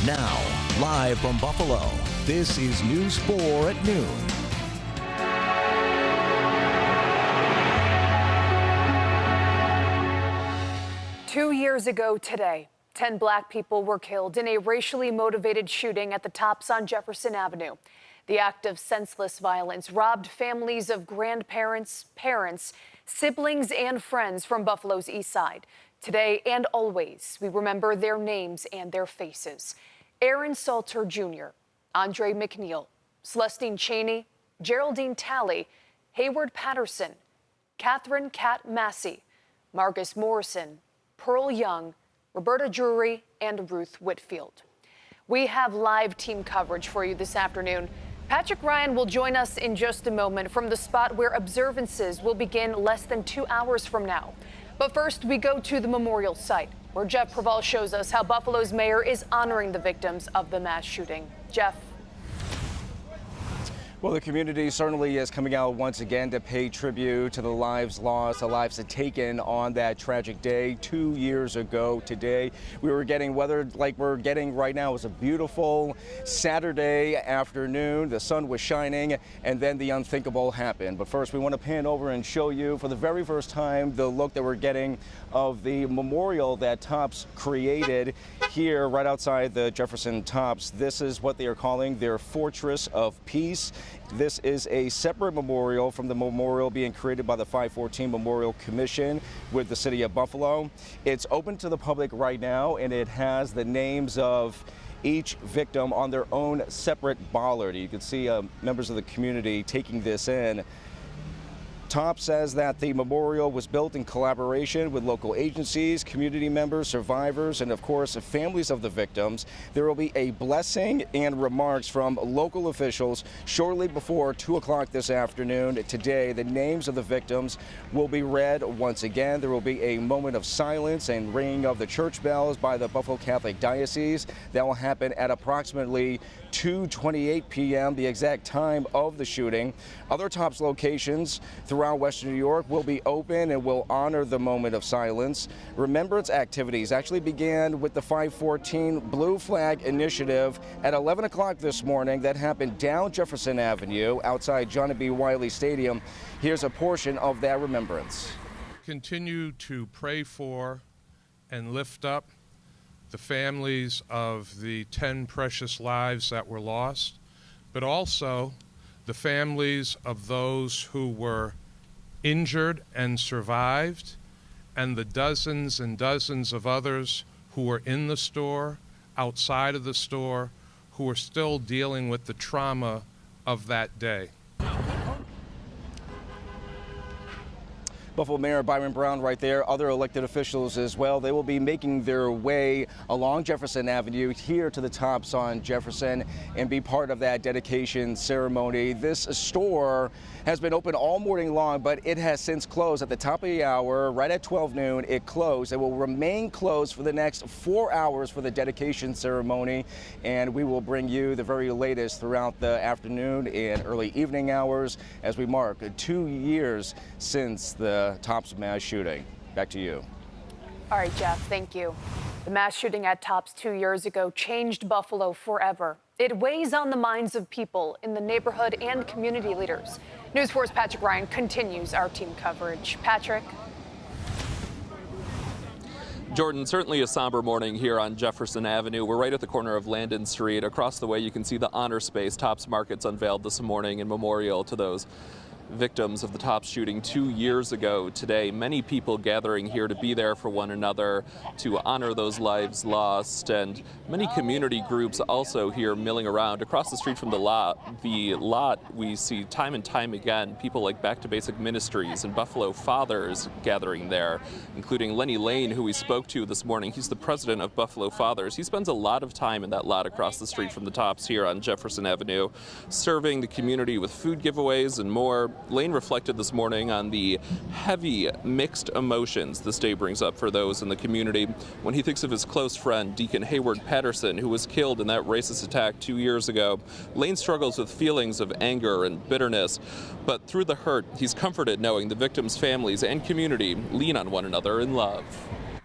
Now, live from Buffalo, this is News 4 at noon. Two years ago today, 10 black people were killed in a racially motivated shooting at the Tops on Jefferson Avenue. The act of senseless violence robbed families of grandparents, parents, siblings, and friends from Buffalo's East Side. Today and always, we remember their names and their faces. Aaron Salter Jr., Andre McNeil, Celestine Cheney, Geraldine Talley, Hayward Patterson, Catherine Cat Massey, Marcus Morrison, Pearl Young, Roberta Drury, and Ruth Whitfield. We have live team coverage for you this afternoon. Patrick Ryan will join us in just a moment from the spot where observances will begin less than 2 hours from now. But first, we go to the memorial site, where Jeff Preval shows us how Buffalo's mayor is honoring the victims of the mass shooting. Jeff. Well, the community certainly is coming out once again to pay tribute to the lives lost, the lives taken on that tragic day 2 years ago today. We were getting weather like we're getting right now. It was a beautiful Saturday afternoon. The sun was shining, and then the unthinkable happened. But first, we want to pan over and show you for the very first time the look that we're getting of the memorial that Tops created here right outside the Jefferson Tops. This is what they are calling their Fortress of Peace. This is a separate memorial from the memorial being created by the 514 Memorial Commission with the city of Buffalo. It's open to the public right now, and it has the names of each victim on their own separate bollard. You can see members of the community taking this in. Tops says that the memorial was built in collaboration with local agencies, community members, survivors, and of course, families of the victims. There will be a blessing and remarks from local officials shortly before 2 o'clock this afternoon. Today, the names of the victims will be read once again. There will be a moment of silence and ringing of the church bells by the Buffalo Catholic Diocese. That will happen at approximately 2:28 p.m., the exact time of the shooting. Other Tops locations throughout Western New York will be open and will honor the moment of silence. Remembrance activities actually began with the 514 Blue Flag Initiative at 11 o'clock this morning. That happened down Jefferson Avenue outside John B. Wiley Stadium. Here's a portion of that remembrance. Continue to pray for and lift up the families of the 10 precious lives that were lost, but also the families of those who were injured and survived, and the dozens and dozens of others who were in the store, outside of the store, who are still dealing with the trauma of that day. Buffalo Mayor Byron Brown right there, other elected officials as well. They will be making their way along Jefferson Avenue here to the Tops on Jefferson and be part of that dedication ceremony. This store has been open all morning long, but it has since closed at the top of the hour, right at 12 noon. It closed. It will remain closed for the next 4 hours for the dedication ceremony, and we will bring you the very latest throughout the afternoon and early evening hours as we mark 2 years since the Tops mass shooting. Back to you. All right, Jeff, thank you. The mass shooting at Tops 2 years ago changed Buffalo forever. It weighs on the minds of people in the neighborhood and community leaders. News 4's Patrick Ryan continues our team coverage. Patrick. Jordan, certainly a somber morning here on Jefferson Avenue. We're right at the corner of Landon Street. Across the way, you can see the honor space Tops Markets unveiled this morning in memorial to those victims of the Tops shooting 2 years ago today. Many people gathering here to be there for one another, to honor those lives lost, and many community groups also here milling around. Across the street from the lot we see time and time again people like Back to Basic Ministries and Buffalo Fathers gathering there, including Lenny Lane, who we spoke to this morning. He's the president of Buffalo Fathers. He spends a lot of time in that lot across the street from the Tops here on Jefferson Avenue, serving the community with food giveaways and more. Lane reflected this morning on the heavy, mixed emotions this day brings up for those in the community when he thinks of his close friend, Deacon Hayward Patterson, who was killed in that racist attack 2 years ago. Lane struggles with feelings of anger and bitterness, but through the hurt, he's comforted knowing the victims' families and community lean on one another in love.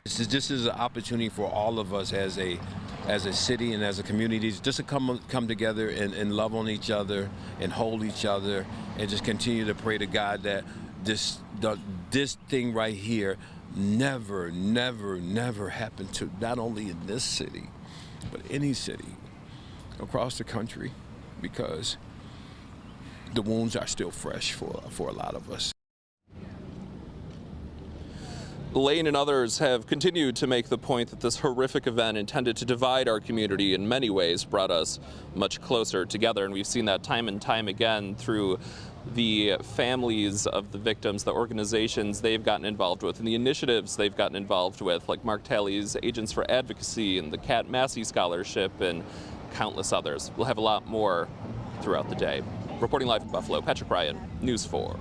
This is an opportunity for all of us as a as a city and as a community, just to come together and love on each other and hold each other and just continue to pray to God that this thing right here never happen to not only in this city, but any city across the country, because the wounds are still fresh for a lot of us. Lane and others have continued to make the point that this horrific event intended to divide our community in many ways brought us much closer together, and we've seen that time and time again through the families of the victims, the organizations they've gotten involved with, and the initiatives they've gotten involved with, like Mark Talley's Agents for Advocacy and the Cat Massey Scholarship and countless others. We'll have a lot more throughout the day. Reporting live in Buffalo, Patrick Ryan, News 4.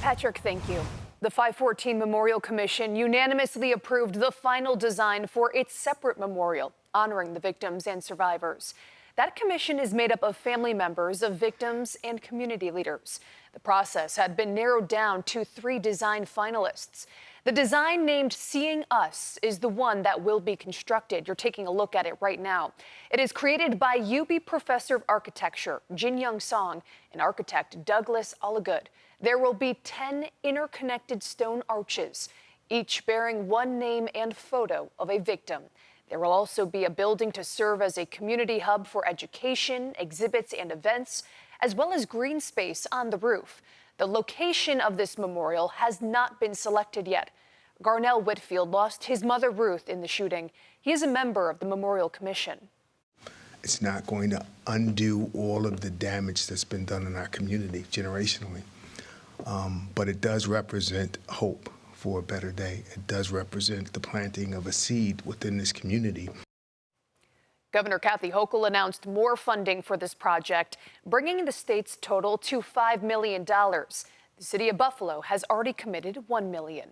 Patrick, thank you. The 514 Memorial Commission unanimously approved the final design for its separate memorial, honoring the victims and survivors. That commission is made up of family members of victims and community leaders. The process had been narrowed down to 3 design finalists. The design, named Seeing Us, is the one that will be constructed. You're taking a look at it right now. It is created by UB Professor of Architecture Jin Young Song and architect Douglas Allagood. There will be 10 interconnected stone arches, each bearing one name and photo of a victim. There will also be a building to serve as a community hub for education, exhibits, and events, as well as green space on the roof. The location of this memorial has not been selected yet. Garnell Whitfield lost his mother, Ruth, in the shooting. He is a member of the Memorial Commission. It's not going to undo all of the damage that's been done in our community generationally, but it does represent hope for a better day. It does represent the planting of a seed within this community. Governor Kathy Hochul announced more funding for this project, bringing the state's total to $5 million. The city of Buffalo has already committed $1 million.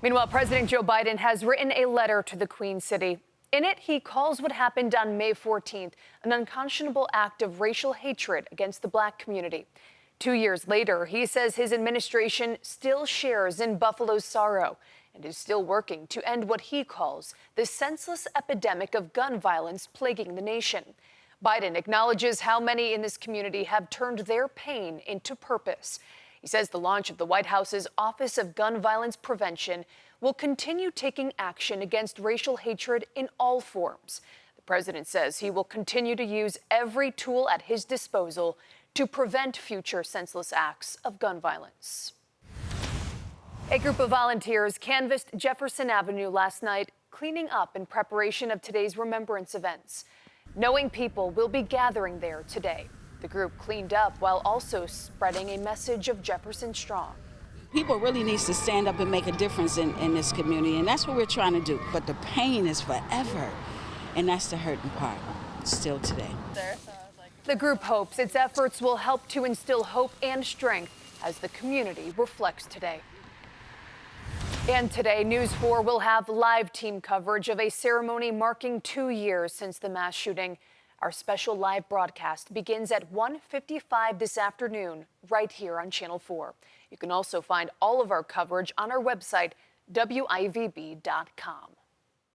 Meanwhile, President Joe Biden has written a letter to the Queen City. In it, he calls what happened on May 14th an unconscionable act of racial hatred against the Black community. 2 years later, he says his administration still shares in Buffalo's sorrow and is still working to end what he calls the senseless epidemic of gun violence plaguing the nation. Biden acknowledges how many in this community have turned their pain into purpose. He says the launch of the White House's Office of Gun Violence Prevention will continue taking action against racial hatred in all forms. The president says he will continue to use every tool at his disposal to prevent future senseless acts of gun violence. A group of volunteers canvassed Jefferson Avenue last night, cleaning up in preparation of today's remembrance events. Knowing people will be gathering there today. The group cleaned up while also spreading a message of Jefferson Strong. People really need to stand up and make a difference in this community, and that's what we're trying to do. But the pain is forever, and that's the hurting part, still today. The group hopes its efforts will help to instill hope and strength as the community reflects today. And today, News 4 will have live team coverage of a ceremony marking 2 years since the mass shooting. Our special live broadcast begins at 1:55 this afternoon, right here on Channel 4. You can also find all of our coverage on our website, WIVB.com.